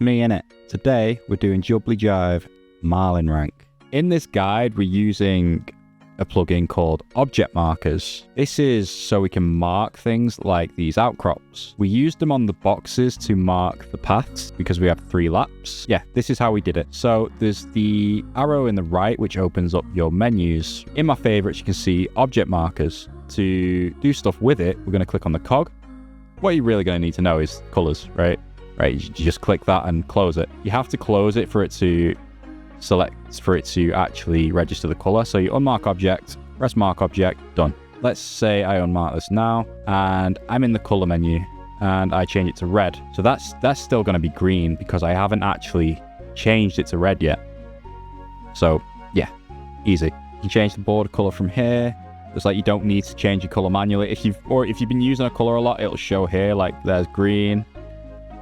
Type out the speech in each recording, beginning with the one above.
Me innit. Today we're doing Jubbly Jive Marlin rank. In this guide we're using a plugin called object markers. This is so we can mark things like these outcrops. We used them on the boxes to mark the paths because we have 3 laps. Yeah, this is how we did it. So there's the arrow in the right which opens up your menus. In my favorites you can see object markers. To do stuff with it, we're going to click on the cog. What you're really going to need to know is colors, right? Right, you just click that and close it. You have to close it for it to actually register the color. So you unmark object, press mark object, done. Let's say I unmark this now and I'm in the color menu and I change it to red. So that's still going to be green because I haven't actually changed it to red yet. So yeah, easy. You can change the border color from here. It's like you don't need to change your color manually. If you've been using a color a lot, it'll show here like there's green,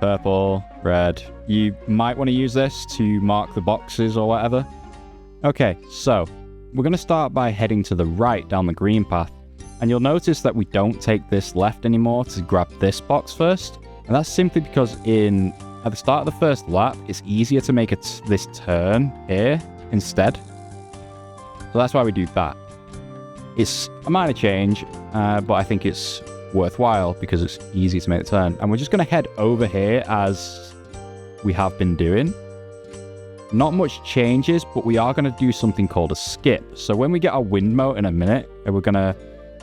purple, red. You might want to use this to mark the boxes or whatever. Okay, so we're going to start by heading to the right down the green path. And you'll notice that we don't take this left anymore to grab this box first. And that's simply because at the start of the first lap, it's easier to make this turn here instead. So that's why we do that. It's a minor change, but I think it's worthwhile because it's easy to make the turn. And we're just going to head over here as we have been doing. Not much changes, but we are going to do something called a skip. So when we get our wind mote in a minute, and we're going to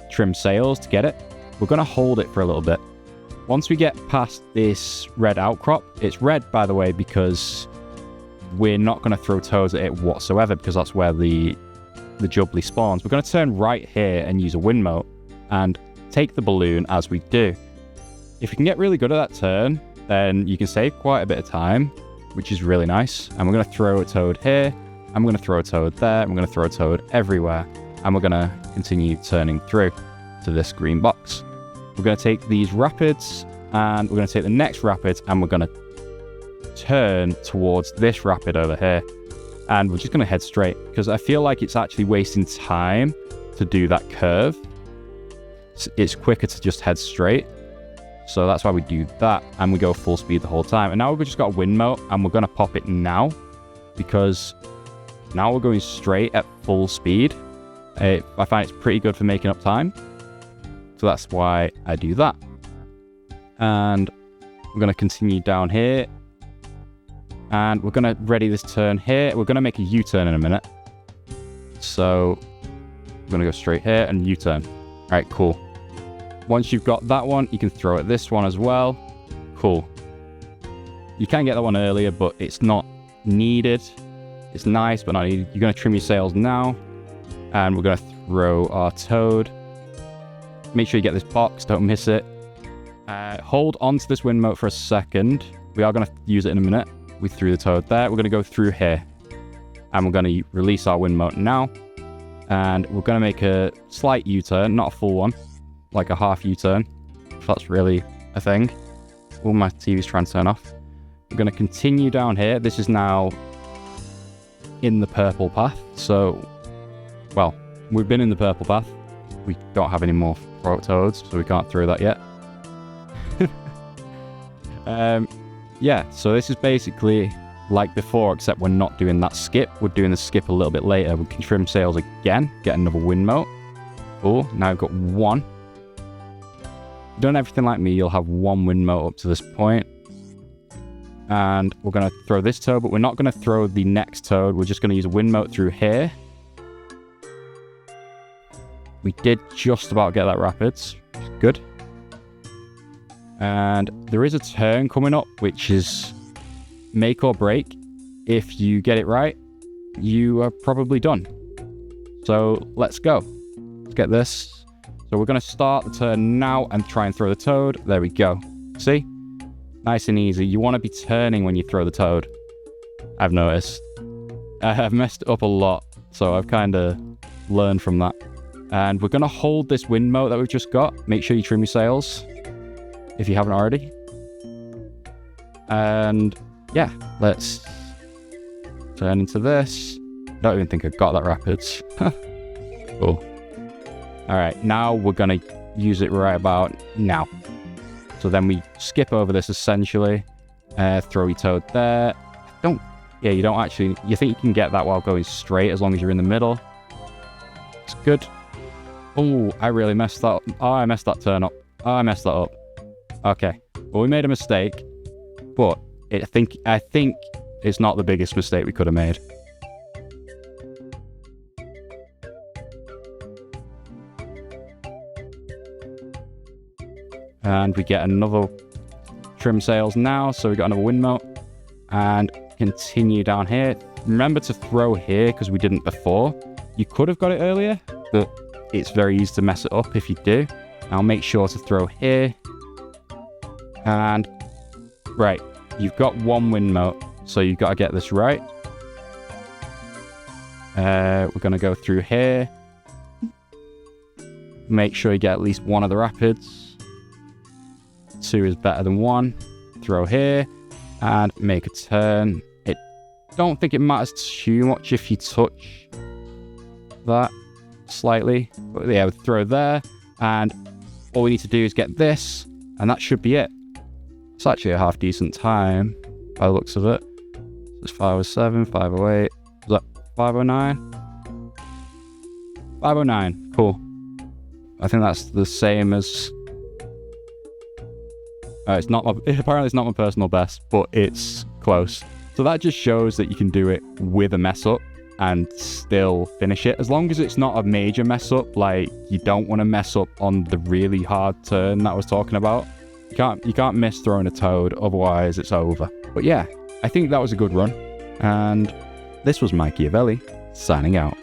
trim sails to get it, we're going to hold it for a little bit. Once we get past this red outcrop, it's red, by the way, because we're not going to throw toads at it whatsoever because that's where the Jubbly spawns. We're going to turn right here and use a wind mote and take the balloon as we do. If you can get really good at that turn, then you can save quite a bit of time, which is really nice. And we're going to throw a toad here, and we're going to throw a toad there, and we're going to throw a toad everywhere. And we're going to continue turning through to this green box. We're going to take these rapids, and we're going to take the next rapid, and we're going to turn towards this rapid over here. And we're just going to head straight, because I feel like it's actually wasting time to do that curve. It's quicker to just head straight. So that's why we do that. And we go full speed the whole time. And now we've just got a wind mote and we're going to pop it now because now we're going straight at full speed. I find it's pretty good for making up time. So that's why I do that. And we're going to continue down here. And we're going to ready this turn here. We're going to make a U-turn in a minute. So we're going to go straight here and U-turn. All right, cool. Once you've got that one, you can throw at this one as well. Cool. You can get that one earlier, but it's not needed. It's nice, but not needed. You're going to trim your sails now. And we're going to throw our toad. Make sure you get this box. Don't miss it. Hold on to this wind mote for a second. We are going to use it in a minute. We threw the toad there. We're going to go through here. And we're going to release our wind mote now. And we're going to make a slight U-turn, not a full one. Like a half U-turn, if that's really a thing. Oh, my TV's trying to turn off. We're going to continue down here. This is now in the purple path. So, well, we've been in the purple path. We don't have any more toads, so we can't throw that yet. Yeah, so this is basically like before, except we're not doing that skip. We're doing the skip a little bit later. We can trim sails again, get another wind mote. Cool, now we've got one. If you've done everything like me, you'll have one wind mote up to this point. And we're going to throw this toad, but we're not going to throw the next toad. We're just going to use a wind mote through here. We did just about get that rapids. Good. And there is a turn coming up, which is make or break. If you get it right, you are probably done. So let's go. Let's get this. So we're going to start the turn now and try and throw the toad. There we go. See? Nice and easy. You want to be turning when you throw the toad. I've noticed. I've messed it up a lot, so I've kind of learned from that. And we're going to hold this wind mote that we've just got. Make sure you trim your sails if you haven't already. And yeah, let's turn into this. Don't even think I got that rapids. Cool. All right, now we're going to use it right about now. So then we skip over this essentially, Throw your toad there. Yeah, you don't actually... You think you can get that while going straight as long as you're in the middle. It's good. Oh, I really messed that up. Oh, I messed that turn up. Oh, I messed that up. Okay. Well, we made a mistake. But I think it's not the biggest mistake we could have made. And we get another trim sails now. So we got another windmill. And continue down here. Remember to throw here because we didn't before. You could have got it earlier, but it's very easy to mess it up if you do. Now make sure to throw here. And right, you've got one windmill, so you've got to get this right. We're going to go through here. Make sure you get at least one of the rapids. 2 is better than 1. Throw here and make a turn. Don't think it matters too much if you touch that slightly. But yeah, we'll throw there. And all we need to do is get this. And that should be it. It's actually a half decent time by the looks of it. It's 507, 508. Is that 509? 509. Cool. I think that's the same as... it's not apparently it's not my personal best, but it's close. So that just shows that you can do it with a mess up and still finish it. As long as it's not a major mess up, like you don't want to mess up on the really hard turn that I was talking about. You can't miss throwing a toad, otherwise it's over. But yeah, I think that was a good run. And this was Mikey Avelli, signing out.